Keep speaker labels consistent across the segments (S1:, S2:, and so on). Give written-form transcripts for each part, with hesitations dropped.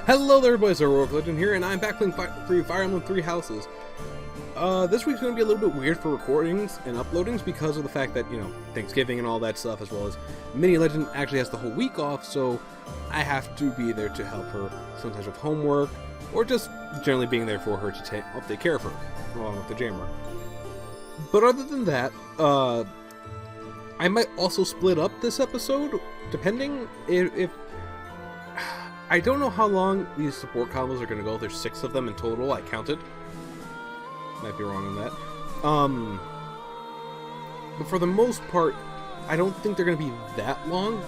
S1: Hello there everybody, it's HeroicLegend here, and I'm back playing Fire Emblem 3 Houses. This week's going to be a little bit weird for recordings and uploadings because of the fact that, Thanksgiving and all that stuff, as well as Mini Legend actually has the whole week off, so I have to be there to help her sometimes with homework, or just generally being there for her to help take care of her, along with the jammer. But other than that, I might also split up this episode, depending if I don't know how long these support combos are going to go. There's 6 of them in total, I counted. Might be wrong on that. But for the most part, I don't think they're going to be that long.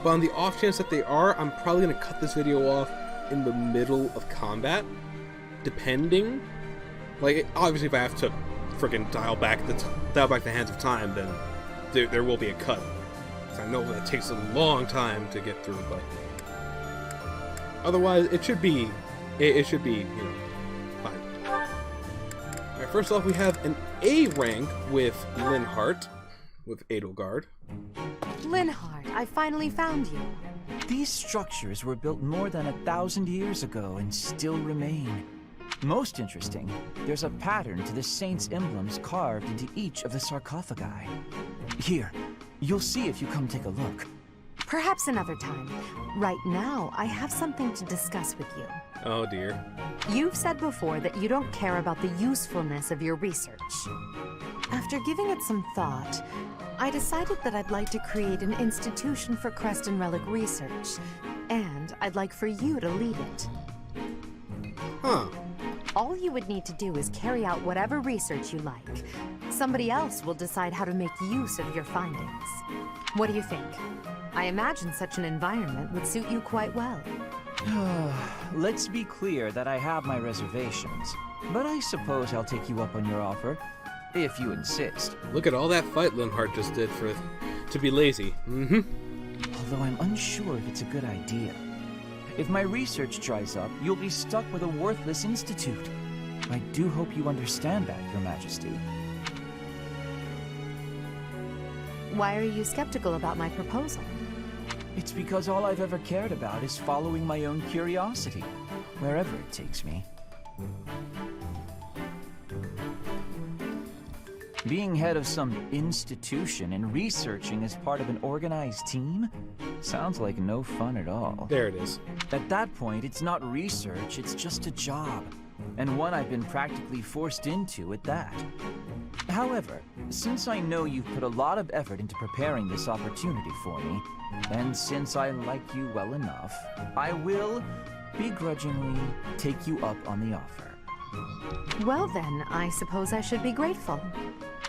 S1: But on the off chance that they are, I'm probably going to cut this video off in the middle of combat. Depending. Like, obviously if I have to freaking dial back the hands of time, then there will be a cut. I know that takes a long time to get through, but otherwise, it should be, fine. Alright, first off, we have an A rank with Linhardt, with Edelgard.
S2: Linhardt, I finally found you.
S3: These structures were built more than 1,000 years ago and still remain. Most interesting, there's a pattern to the saints' emblems carved into each of the sarcophagi. Here, you'll see if you come take a look.
S2: Perhaps another time. Right now, I have something to discuss with you.
S1: Oh dear.
S2: You've said before that you don't care about the usefulness of your research. After giving it some thought, I decided that I'd like to create an institution for crest and relic research, and I'd like for you to lead it.
S1: Huh.
S2: All you would need to do is carry out whatever research you like. Somebody else will decide how to make use of your findings. What do you think? I imagine such an environment would suit you quite well.
S3: Let's be clear that I have my reservations, but I suppose I'll take you up on your offer, if you insist.
S1: Look at all that fight Linhardt just did to be lazy.
S3: Although I'm unsure if it's a good idea. If my research dries up, you'll be stuck with a worthless institute. I do hope you understand that, Your Majesty.
S2: Why are you skeptical about my proposal?
S3: It's because all I've ever cared about is following my own curiosity, wherever it takes me. Being head of some institution and researching as part of an organized team sounds like no fun at all.
S1: There it is.
S3: At that point, it's not research, it's just a job, and one I've been practically forced into at that. However, since I know you've put a lot of effort into preparing this opportunity for me, and since I like you well enough, I will, begrudgingly, take you up on the offer.
S2: Well then, I suppose I should be grateful.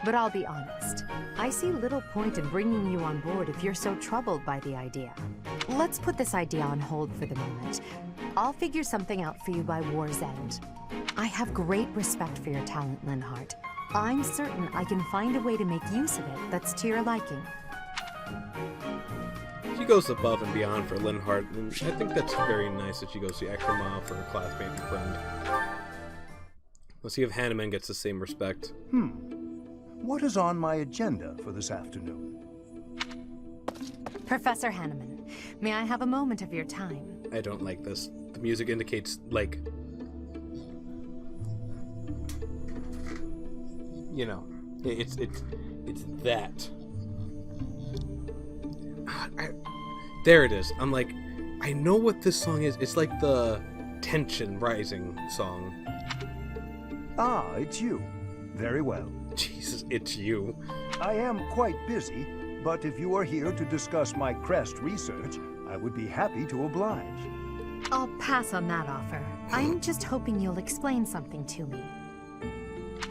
S2: But I'll be honest, I see little point in bringing you on board if you're so troubled by the idea. Let's put this idea on hold for the moment. I'll figure something out for you by war's end. I have great respect for your talent, Linhardt. I'm certain I can find a way to make use of it that's to your liking.
S1: She goes above and beyond for Linhardt, and I think that's very nice that she goes the extra mile for her classmate and friend. Let's see if Hanuman gets the same respect.
S4: What is on my agenda for this afternoon?
S2: Professor Hanuman, may I have a moment of your time?
S1: I don't like this. The music indicates, like, it's that. There it is. I'm like, I know what this song is. It's like the tension rising song.
S4: Ah, it's you. Very well.
S1: Jesus, it's you.
S4: I am quite busy, but if you are here to discuss my crest research, I would be happy to oblige.
S2: I'll pass on that offer. I'm just hoping you'll explain something to me.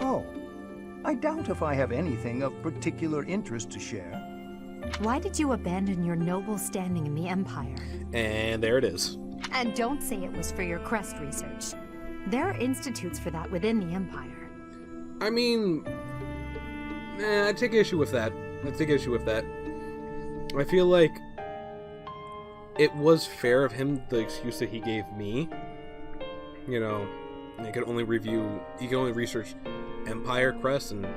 S4: Oh, I doubt if I have anything of particular interest to share.
S2: Why did you abandon your noble standing in the Empire?
S1: And there it is.
S2: And don't say it was for your crest research. There are institutes for that within the Empire.
S1: I mean, I take issue with that. I feel like it was fair of him, the excuse that he gave me. He could only research Empire Crest, and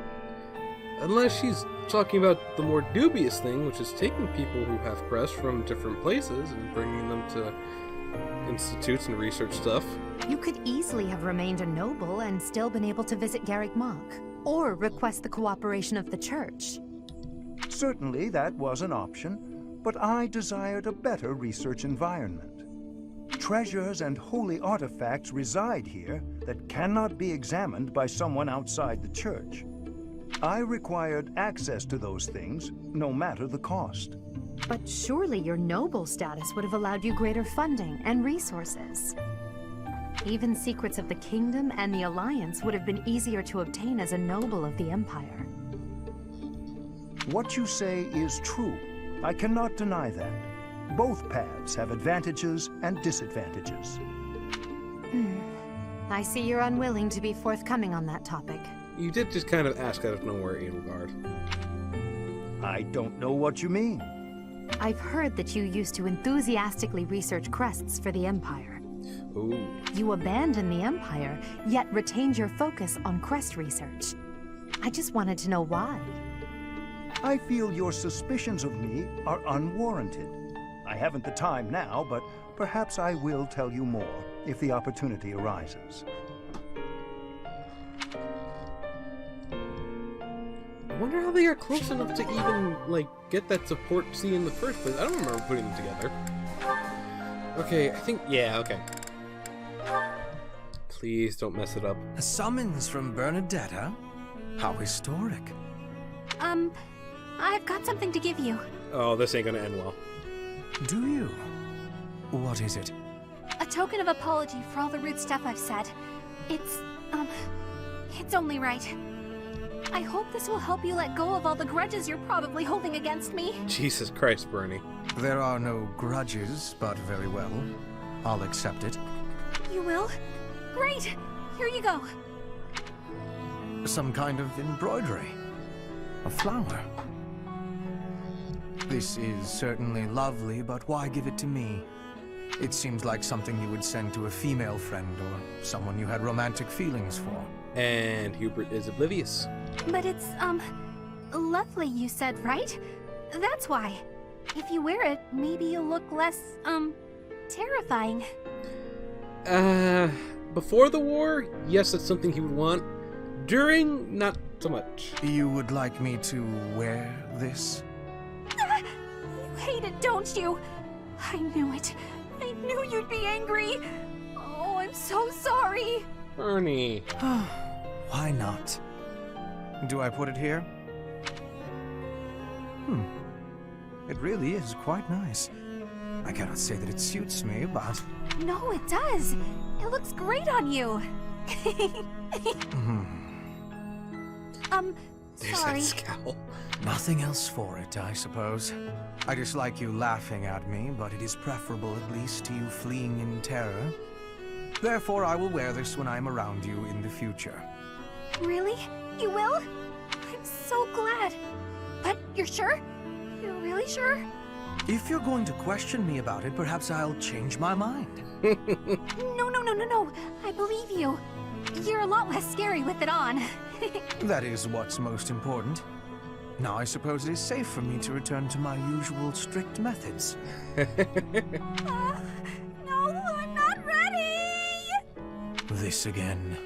S1: unless she's talking about the more dubious thing, which is taking people who have crests from different places and bringing them to institutes and research stuff.
S2: You could easily have remained a noble and still been able to visit Garrick Mach, or request the cooperation of the church.
S4: Certainly that was an option, but I desired a better research environment. Treasures and holy artifacts reside here that cannot be examined by someone outside the church. I required access to those things, no matter the cost.
S2: But surely your noble status would have allowed you greater funding and resources. Even secrets of the kingdom and the alliance would have been easier to obtain as a noble of the empire.
S4: What you say is true. I cannot deny that. Both paths have advantages and disadvantages.
S2: I see you're unwilling to be forthcoming on that topic.
S1: You did just kind of ask out of nowhere, Edelgard.
S4: I don't know what you mean.
S2: I've heard that you used to enthusiastically research crests for the Empire.
S1: Ooh.
S2: You abandoned the Empire, yet retained your focus on crest research. I just wanted to know why.
S4: I feel your suspicions of me are unwarranted. I haven't the time now, but perhaps I will tell you more if the opportunity arises.
S1: I wonder how they are close enough to even, like, get that support C in the first place. I don't remember putting them together. Okay, I think, yeah, okay. Please don't mess it up.
S5: A summons from Bernadette, huh? How historic.
S6: I've got something to give you.
S1: Oh, this ain't gonna end well.
S5: Do you? What is it?
S6: A token of apology for all the rude stuff I've said. It's only right. I hope this will help you let go of all the grudges you're probably holding against me.
S1: Jesus Christ, Bernie.
S5: There are no grudges, but very well. I'll accept it.
S6: You will? Great! Here you go.
S5: Some kind of embroidery. A flower. This is certainly lovely, but why give it to me? It seems like something you would send to a female friend or someone you had romantic feelings for.
S1: And Hubert is oblivious.
S6: But it's, lovely, you said, right? That's why. If you wear it, maybe you'll look less, terrifying.
S1: Before the war, yes, that's something he would want. During, not so much.
S5: You would like me to wear this?
S6: You hate it, don't you? I knew it. I knew you'd be angry. Oh, I'm so sorry.
S1: Bernie.
S5: Why not? Do I put it here? It really is quite nice. I cannot say that it suits me, but...
S6: No, it does. It looks great on you.
S1: There's
S6: Sorry.
S1: that scowl.
S5: Nothing else for it, I suppose. I dislike you laughing at me, but it is preferable at least to you fleeing in terror. Therefore, I will wear this when I am around you in the future.
S6: Really? You will? I'm so glad. But you're sure? You're really sure?
S5: If you're going to question me about it, perhaps I'll change my mind.
S6: No. I believe you. You're a lot less scary with it on.
S5: That is what's most important. Now I suppose it is safe for me to return to my usual strict methods.
S6: No, I'm not ready!
S5: This again.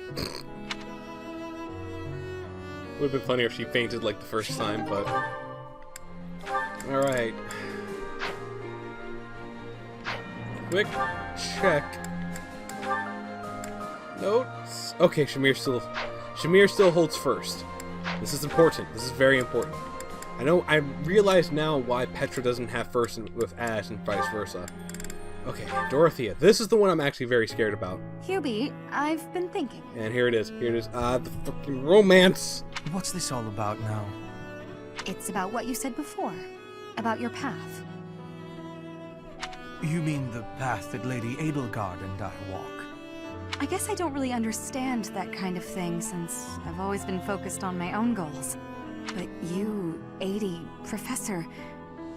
S1: Would have been funnier if she fainted like the first time, but... Alright. Quick check. Notes. Okay, Shamir still holds first. This is important. This is very important. I realize now why Petra doesn't have first with Ash and vice versa. Okay, Dorothea. This is the one I'm actually very scared about.
S2: Hubie, I've been thinking.
S1: And here it is. The fucking romance.
S5: What's this all about now?
S2: It's about what you said before, about your path.
S5: You mean the path that Lady Edelgard and I walk?
S7: I guess I don't really understand that kind of thing since I've always been focused on my own goals. But you, Adie, Professor,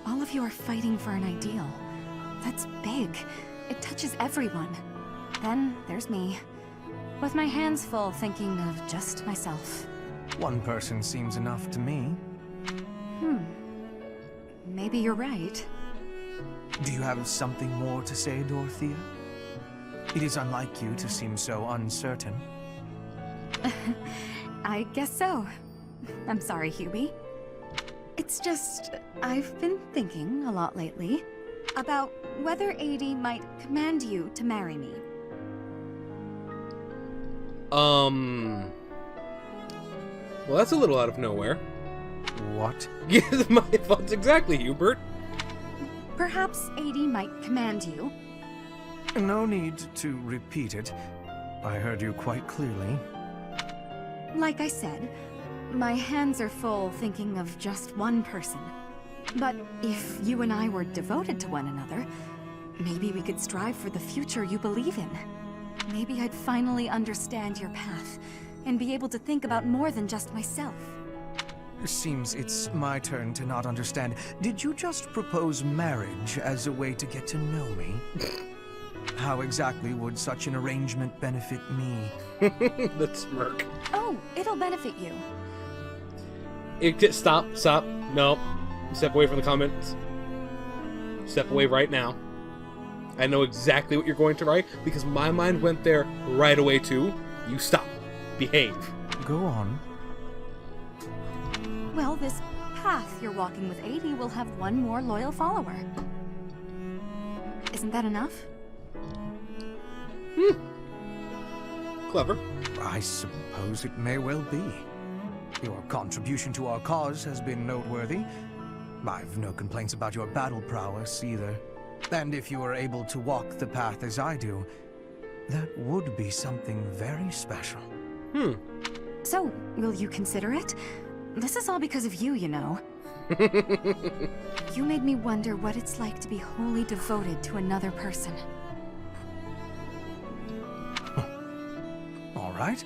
S7: all of you are fighting for an ideal. That's big. It touches everyone. Then there's me, with my hands full thinking of just myself.
S5: One person seems enough to me.
S7: Maybe you're right.
S5: Do you have something more to say, Dorothea? It is unlike you to seem so uncertain.
S7: I guess so. I'm sorry, Hubie. It's just, I've been thinking a lot lately about whether 80 might command you to marry me.
S1: Well, that's a little out of nowhere.
S5: What?
S1: Yes, my thoughts exactly, Hubert.
S7: Perhaps 80 might command you.
S5: No need to repeat it. I heard you quite clearly.
S7: Like I said, my hands are full thinking of just one person. But if you and I were devoted to one another, maybe we could strive for the future you believe in. Maybe I'd finally understand your path, and be able to think about more than just myself.
S5: Seems it's my turn to not understand. Did you just propose marriage as a way to get to know me? How exactly would such an arrangement benefit me?
S1: The smirk.
S7: Oh, it'll benefit you.
S1: Stop. No. Step away from the comments. Step away right now. I know exactly what you're going to write, because my mind went there right away too. You stop. Behave.
S5: Go on.
S7: Well, this path you're walking with 80 will have one more loyal follower. Isn't that enough?
S1: Clever.
S5: I suppose it may well be. Your contribution to our cause has been noteworthy. I've no complaints about your battle prowess either. And if you are able to walk the path as I do, that would be something very special.
S7: So, will you consider it? This is all because of you, you know. You made me wonder what it's like to be wholly devoted to another person.
S5: All right.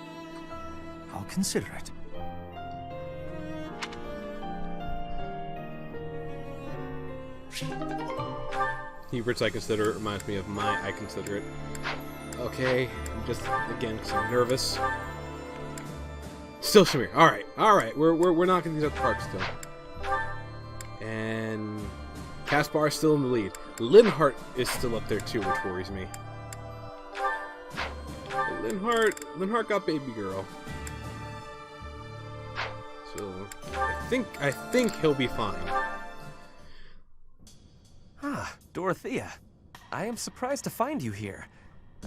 S5: I'll consider it.
S1: Hubert's I consider it reminds me of my I consider it. Okay, I'm just again because I'm nervous. Still Shamir. Alright. We're knocking these up the park still. And Caspar is still in the lead. Linhart is still up there too, which worries me. Linhart got baby girl. So I think he'll be fine.
S8: Ah, Dorothea. I am surprised to find you here.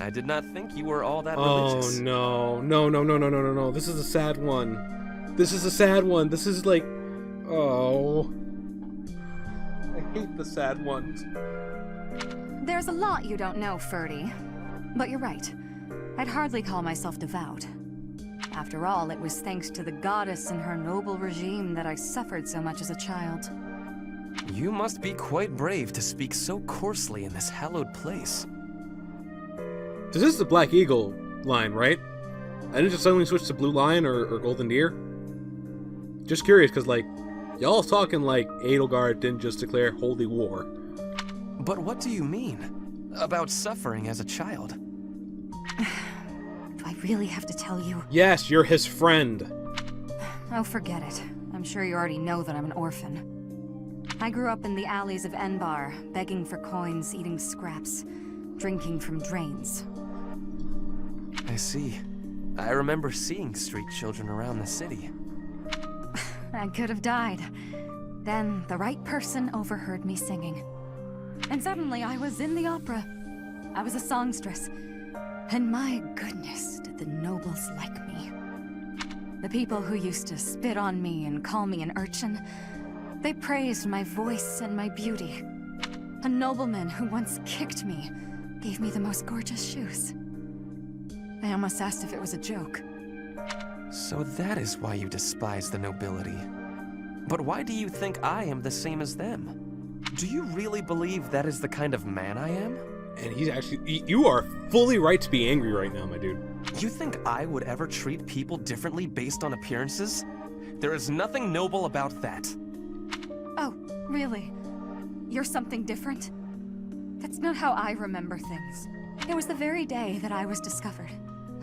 S8: I did not think you were all that religious.
S1: Oh, no. This is a sad one. This is like... Oh... I hate the sad ones.
S7: There's a lot you don't know, Ferdy. But you're right. I'd hardly call myself devout. After all, it was thanks to the goddess and her noble regime that I suffered so much as a child.
S8: You must be quite brave to speak so coarsely in this hallowed place.
S1: This is the Black Eagle line, right? I didn't just suddenly switch to Blue Lion or Golden Deer. Just curious, because, like, y'all talking like Edelgard didn't just declare holy war.
S8: But what do you mean? About suffering as a child?
S7: Do I really have to tell you?
S1: Yes, you're his friend.
S7: Oh, forget it. I'm sure you already know that I'm an orphan. I grew up in the alleys of Enbar, begging for coins, eating scraps, drinking from drains.
S8: I see. I remember seeing street children around the city.
S7: I could have died. Then the right person overheard me singing. And suddenly I was in the opera. I was a songstress. And my goodness, did the nobles like me. The people who used to spit on me and call me an urchin, they praised my voice and my beauty. A nobleman who once kicked me gave me the most gorgeous shoes. I almost asked if it was a joke.
S8: So that is why you despise the nobility. But why do you think I am the same as them? Do you really believe that is the kind of man I am?
S1: And he's actually... You are fully right to be angry right now, my dude.
S8: You think I would ever treat people differently based on appearances? There is nothing noble about that.
S7: Oh, really? You're something different? That's not how I remember things. It was the very day that I was discovered.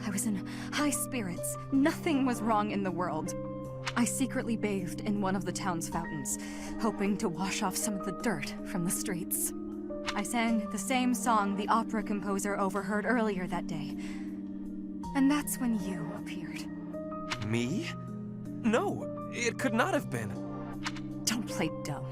S7: I was in high spirits. Nothing was wrong in the world. I secretly bathed in one of the town's fountains, hoping to wash off some of the dirt from the streets. I sang the same song the opera composer overheard earlier that day. And that's when you appeared.
S8: Me? No, it could not have been.
S7: Don't play dumb.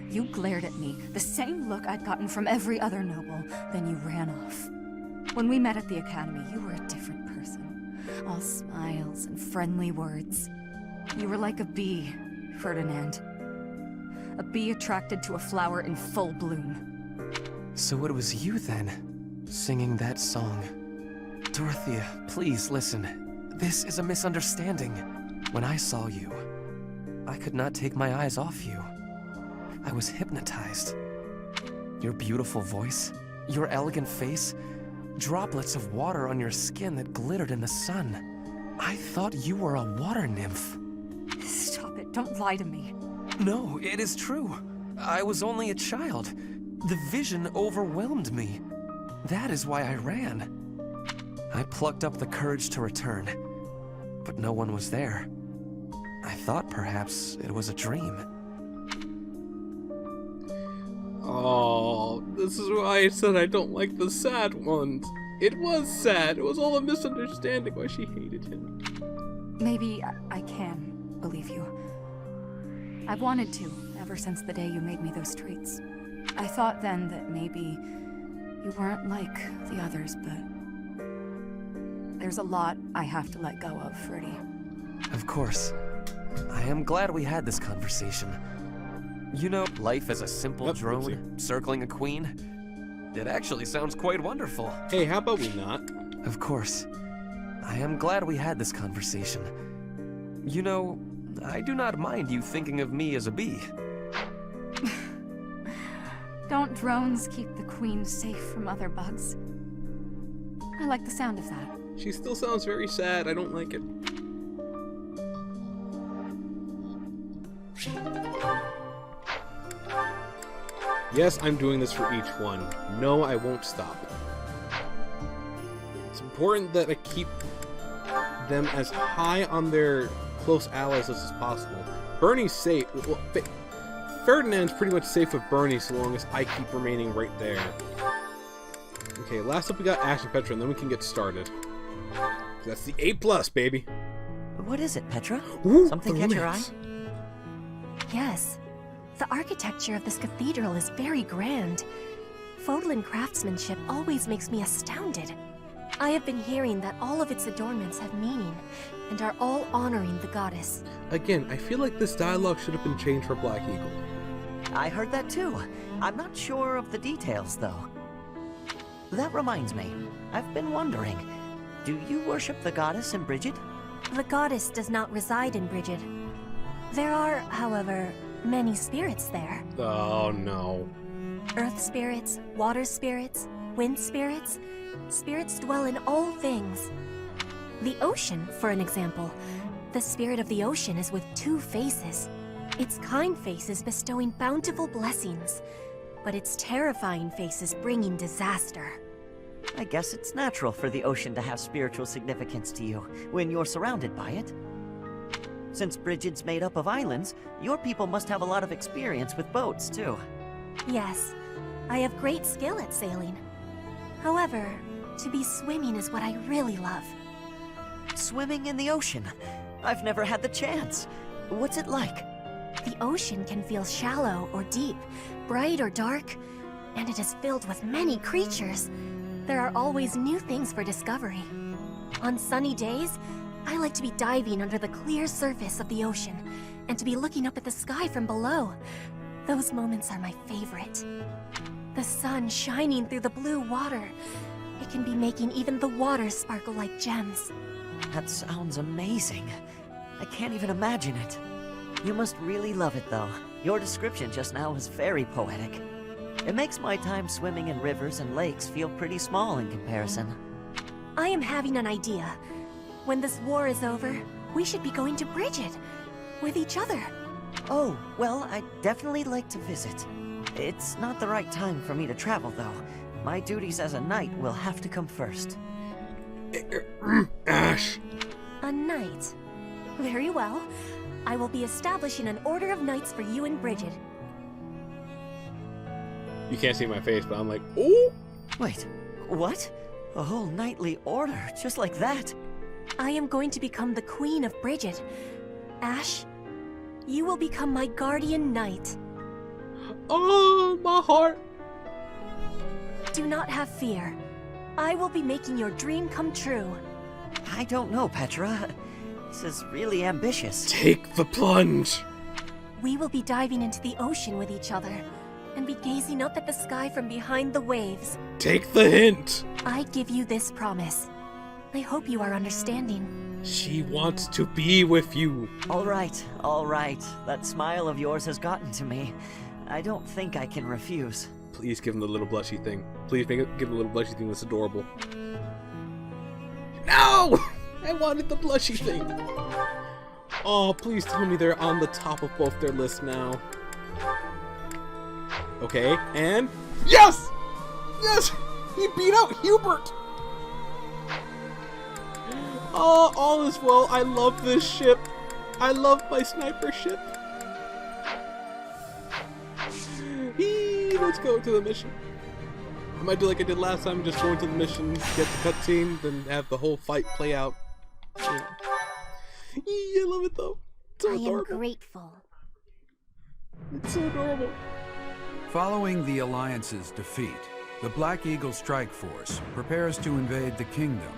S7: You glared at me, the same look I'd gotten from every other noble, then you ran off. When we met at the academy, you were a different person. All smiles and friendly words. You were like a bee, Ferdinand. A bee attracted to a flower in full bloom.
S8: So it was you then, singing that song. Dorothea, please listen. This is a misunderstanding. When I saw you, I could not take my eyes off you. I was hypnotized. Your beautiful voice, your elegant face, droplets of water on your skin that glittered in the sun. I thought you were a water nymph.
S7: Stop it, don't lie to me.
S8: No, it is true. I was only a child. The vision overwhelmed me. That is why I ran. I plucked up the courage to return, but no one was there. I thought perhaps it was a dream.
S1: Oh, this is why I said I don't like the sad ones. It was sad. It was all a misunderstanding why she hated him.
S7: Maybe I can believe you. I've wanted to, ever since the day you made me those treats. I thought then that maybe you weren't like the others, but there's a lot I have to let go of, Freddy.
S8: Of course. I am glad we had this conversation. You know, life as a simple drone circling a queen, it actually sounds quite wonderful.
S1: Hey, how about we not?
S8: Of course. I am glad we had this conversation. You know, I do not mind you thinking of me as a bee.
S7: Don't drones keep the queen safe from other bugs? I like the sound of that.
S1: She still sounds very sad. I don't like it. Yes, I'm doing this for each one. No, I won't stop. It's important that I keep them as high on their close allies as possible. Bernie's safe. Well, Ferdinand's pretty much safe with Bernie so long as I keep remaining right there. Okay, last up we got Ash and Petra, and then we can get started. That's the A+, baby.
S9: What is it, Petra?
S1: Ooh,
S9: Something catch your eye?
S10: Yes. The architecture of this cathedral is very grand. Fodlan craftsmanship always makes me astounded. I have been hearing that all of its adornments have meaning, and are all honoring the goddess.
S1: Again, I feel like this dialogue should have been changed for Black Eagle.
S9: I heard that too. I'm not sure of the details, though. That reminds me, I've been wondering, do you worship the goddess in Brigid?
S10: The goddess does not reside in Brigid. There are, however, many spirits there.
S1: Oh no.
S10: Earth spirits, water spirits, wind spirits. Spirits dwell in all things. The ocean, for an example. The spirit of the ocean is with two faces. Its kind faces bestowing bountiful blessings, but its terrifying faces bringing disaster.
S9: I guess it's natural for the ocean to have spiritual significance to you when you're surrounded by it. Since Brigid's made up of islands, your people must have a lot of experience with boats, too.
S10: Yes, I have great skill at sailing. However, to be swimming is what I really love.
S9: Swimming in the ocean? I've never had the chance. What's it like?
S10: The ocean can feel shallow or deep, bright or dark, and it is filled with many creatures. There are always new things for discovery. On sunny days, I like to be diving under the clear surface of the ocean, and to be looking up at the sky from below. Those moments are my favorite. The sun shining through the blue water. It can be making even the water sparkle like gems.
S9: That sounds amazing. I can't even imagine it. You must really love it, though. Your description just now was very poetic. It makes my time swimming in rivers and lakes feel pretty small in comparison.
S10: I am having an idea. When this war is over, we should be going to Brigid. With each other.
S9: Oh, well, I'd definitely like to visit. It's not the right time for me to travel, though. My duties as a knight will have to come first.
S1: Ash.
S10: A knight. Very well. I will be establishing an order of knights for you in Brigid.
S1: You can't see my face, but I'm like, ooh!
S9: Wait, what? A whole knightly order, just like that?
S10: I am going to become the Queen of Bridget. Ash, you will become my guardian knight.
S1: Oh, my heart!
S10: Do not have fear. I will be making your dream come true.
S9: I don't know, Petra. This is really ambitious.
S1: Take the plunge!
S10: We will be diving into the ocean with each other, and be gazing up at the sky from behind the waves.
S1: Take the hint!
S10: I give you this promise. I hope you are understanding.
S1: She wants to be with you.
S9: All right, all right. That smile of yours has gotten to me. I don't think I can refuse.
S1: Please give him the little blushy thing. Please give him the little blushy thing that's adorable. No! I wanted the blushy thing. Oh, please tell me they're on the top of both their lists now. Okay, and... Yes! Yes! He beat out Hubert! Oh, all is well. I love this ship. I love my sniper ship. Let's go to the mission. I might do like I did last time, just go into the mission, get the cutscene, then have the whole fight play out. Yeah. I love it though. It's so adorable.
S10: I am grateful.
S1: It's so adorable.
S11: Following the Alliance's defeat, the Black Eagle Strike Force prepares to invade the kingdom.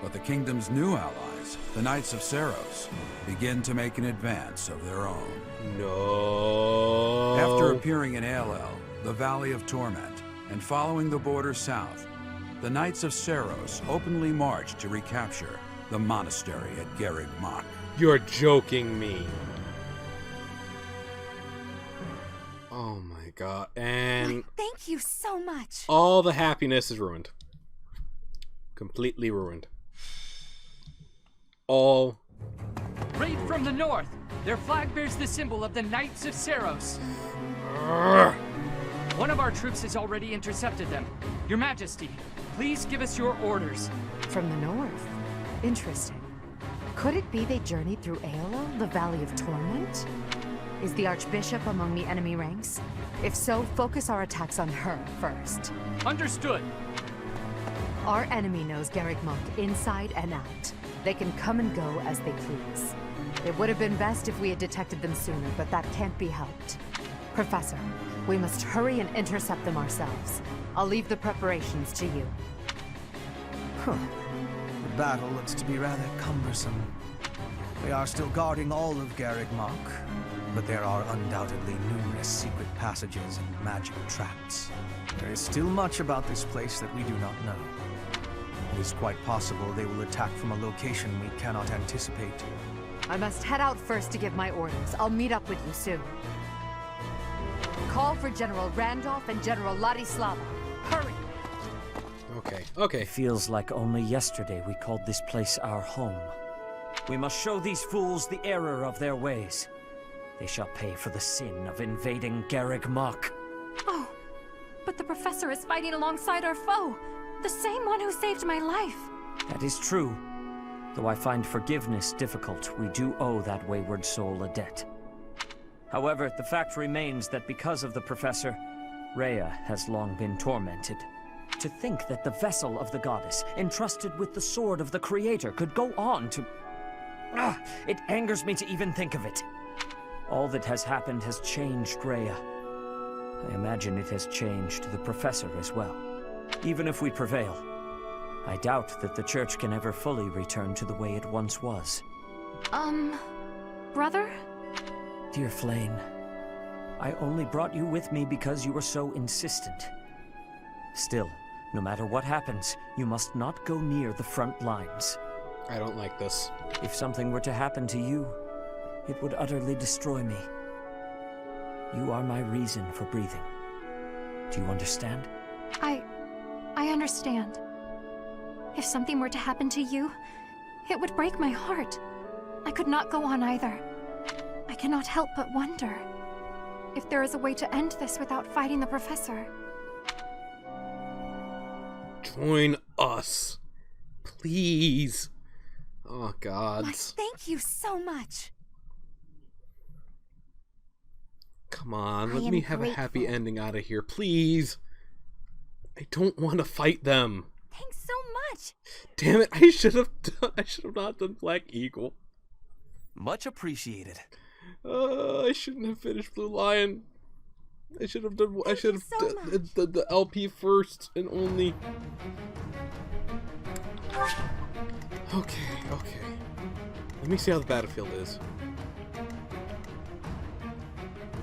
S11: But the kingdom's new allies, the Knights of Seros, begin to make an advance of their own.
S1: No.
S11: After appearing in Aelel, the Valley of Torment, and following the border south, the Knights of Seros openly marched to recapture the monastery at Garreg Mach.
S1: You're joking me. Oh my god. And
S7: Thank you so much.
S1: all the happiness is ruined. Completely ruined. All.
S12: Raid from the north! Their flag bears the symbol of the Knights of Seros. One of our troops has already intercepted them. Your Majesty, please give us your orders.
S2: From the north? Interesting. Could it be they journeyed through Aelel, the Valley of Torment? Is the Archbishop among the enemy ranks? If so, focus our attacks on her first.
S12: Understood.
S2: Our enemy knows Garreg Mach inside and out. They can come and go as they please. It would have been best if we had detected them sooner, but that can't be helped. Professor, we must hurry and intercept them ourselves. I'll leave the preparations to you.
S5: The battle looks to be rather cumbersome. They are still guarding all of Garreg Mach, but there are undoubtedly numerous secret passages and magic traps. There is still much about this place that we do not know. It is quite possible they will attack from a location we cannot anticipate.
S2: I must head out first to give my orders. I'll meet up with you soon. Call for General Randolph and General Ladislava. Hurry!
S1: Okay.
S9: Feels like only yesterday we called this place our home. We must show these fools the error of their ways. They shall pay for the sin of invading Garreg Mach.
S6: Oh, but the professor is fighting alongside our foe. The same one who saved my life.
S9: That is true. Though I find forgiveness difficult, we do owe that wayward soul a debt. However, the fact remains that because of the professor, Rhea has long been tormented. To think that the vessel of the goddess, entrusted with the sword of the Creator, could go on to... it angers me to even think of it. All that has happened has changed Rhea. I imagine it has changed the professor as well. Even if we prevail, I doubt that the church can ever fully return to the way it once was.
S6: Brother?
S9: Dear Flane, I only brought you with me because you were so insistent. Still, no matter what happens, you must not go near the front lines.
S1: I don't like this.
S9: If something were to happen to you, it would utterly destroy me. You are my reason for breathing. Do you understand?
S6: I understand. If something were to happen to you, it would break my heart. I could not go on either. I cannot help but wonder if there is a way to end this without fighting the professor.
S1: Join us. Please. Oh, God.
S7: Thank you so much.
S1: Come on,
S10: I
S1: let
S10: am
S1: me have a happy
S10: grateful.
S1: ending out of here, please. I don't want to fight them.
S10: Thanks so much.
S1: Damn it! I should have not done Black Eagle.
S8: Much appreciated.
S1: I shouldn't have finished Blue Lion. I should have done. I should have
S10: so
S1: done the LP first and only. Okay. Let me see how the battlefield is.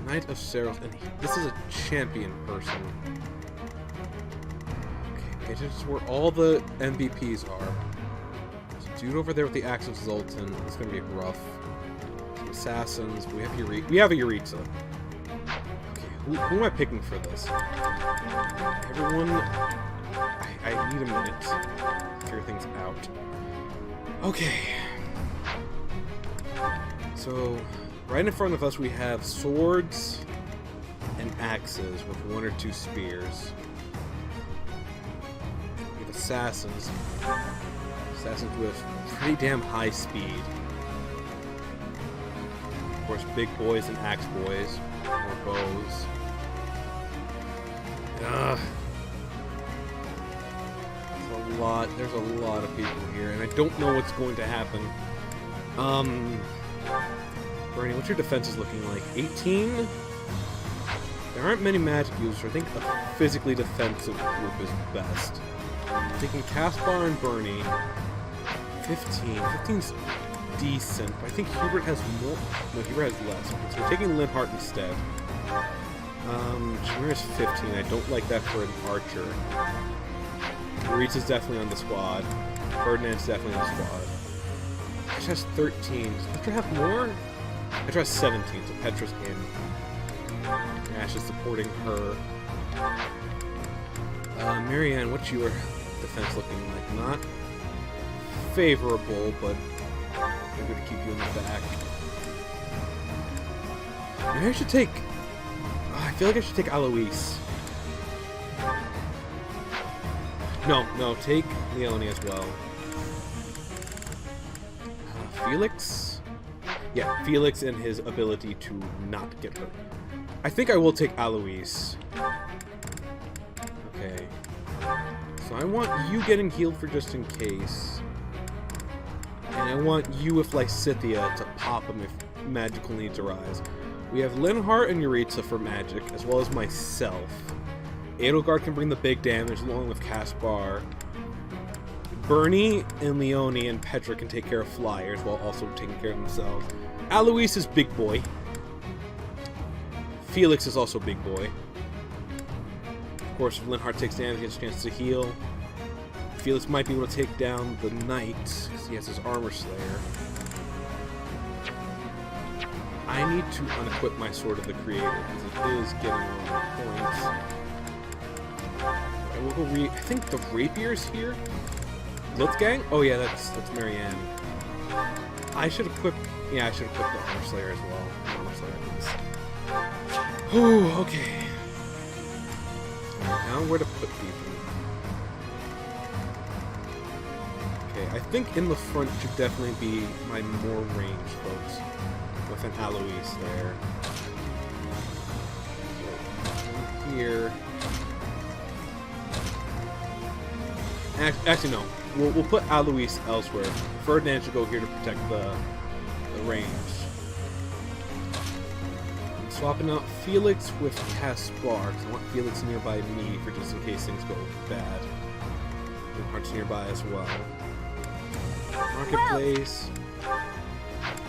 S1: Knight of Saros, and this is a champion person. Okay, this is where all the MVPs are. There's a dude over there with the Axe of Zoltan. It's gonna be rough. Some assassins. We have a Yuritsa. Okay, who am I picking for this? Everyone, I need a minute to figure things out. Okay. So, right in front of us we have swords and axes with 1 or 2 spears. We have assassins. Assassins with pretty damn high speed. Of course, big boys and axe boys. More bows. There's a lot of people here, and I don't know what's going to happen. Bernie, what's your defenses looking like? 18? There aren't many magic users. I think a physically defensive group is best. I'm taking Caspar and Bernie. 15. 15's decent, but I think Hubert has more. No, Hubert has less. So we're taking Linhart instead. Jameer is 15. I don't like that for an archer. Maurice is definitely on the squad. Ferdinand's definitely on the squad. Petra has 13. Does Petra have more? Petra has 17, so Petra's in. Ash is supporting her. Marianne, what's your defense looking like? Not favorable, but I'm going to keep you in the back. Maybe I should take... I feel like I should take Alois. No, take Leone as well. Felix? Yeah, Felix and his ability to not get hurt. I think I will take Alois. Okay. So I want you getting healed for just in case. And I want you with Lysithea to pop him if magical needs arise. We have Linhart and Yuritsa for magic, as well as myself. Edelgard can bring the big damage along with Caspar. Bernie and Leone and Petra can take care of flyers while also taking care of themselves. Alois is big boy. Felix is also big boy. Of course, if Linhart takes damage, he gets a chance to heal. Felix might be able to take down the knight, because he has his armor slayer. I need to unequip my Sword of the Creator, because it is getting on points. I will go I think the Rapier's here? Lutzgang? Oh yeah, that's Marianne. I should equip... Yeah, I should equip the Armor Slayer as well. Armor Slayer, please. Ooh, okay. Now where to put people? Okay, I think in the front should definitely be my more ranged folks. With an Alois there. So, here. Actually, no. We'll put Alois elsewhere. Ferdinand should go here to protect the range. I'm swapping out Felix with Caspar, because I want Felix nearby me for just in case things go bad. And Heart's nearby as well. Marketplace.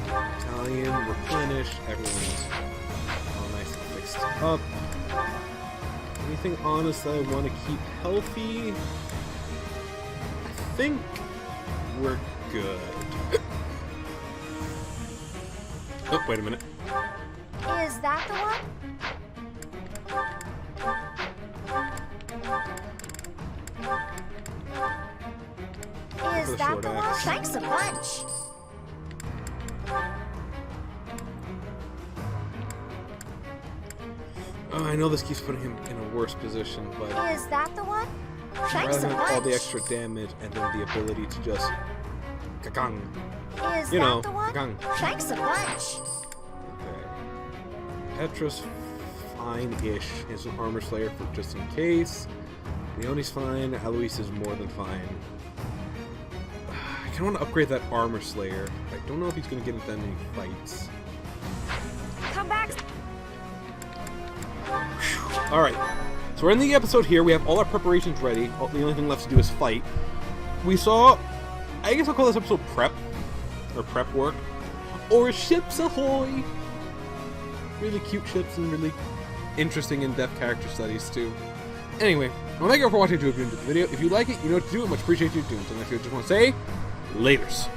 S1: Italian, replenish, everyone's all nice and fixed up. Anything honest that I want to keep healthy? I think we're good. Oh, wait a minute.
S10: Is that the one? Is that the one? Thanks a bunch.
S1: Oh, I know this keeps putting him in a worse position, but...
S10: Is that the one?
S1: Rather than all the extra damage and then the ability to just... Kakang.
S10: Is that the one?
S1: Kakang.
S10: Thanks a bunch.
S1: Okay. Petra's fine-ish. Here's an armor slayer for just in case. Leonie's fine. Eloise is more than fine. I kind of want to upgrade that armor slayer. I don't know if he's going to get into that many fights.
S10: Come back!
S1: Alright, so we're in the episode here. We have all our preparations ready. The only thing left to do is fight. We saw, I guess I'll call this episode prep, or prep work, or ships ahoy! Really cute ships and really interesting in-depth character studies too. Anyway, well, thank you all for watching. If you enjoyed the video, if you like it, you know what to do. I much appreciate you doing. So if you just want to say, laters.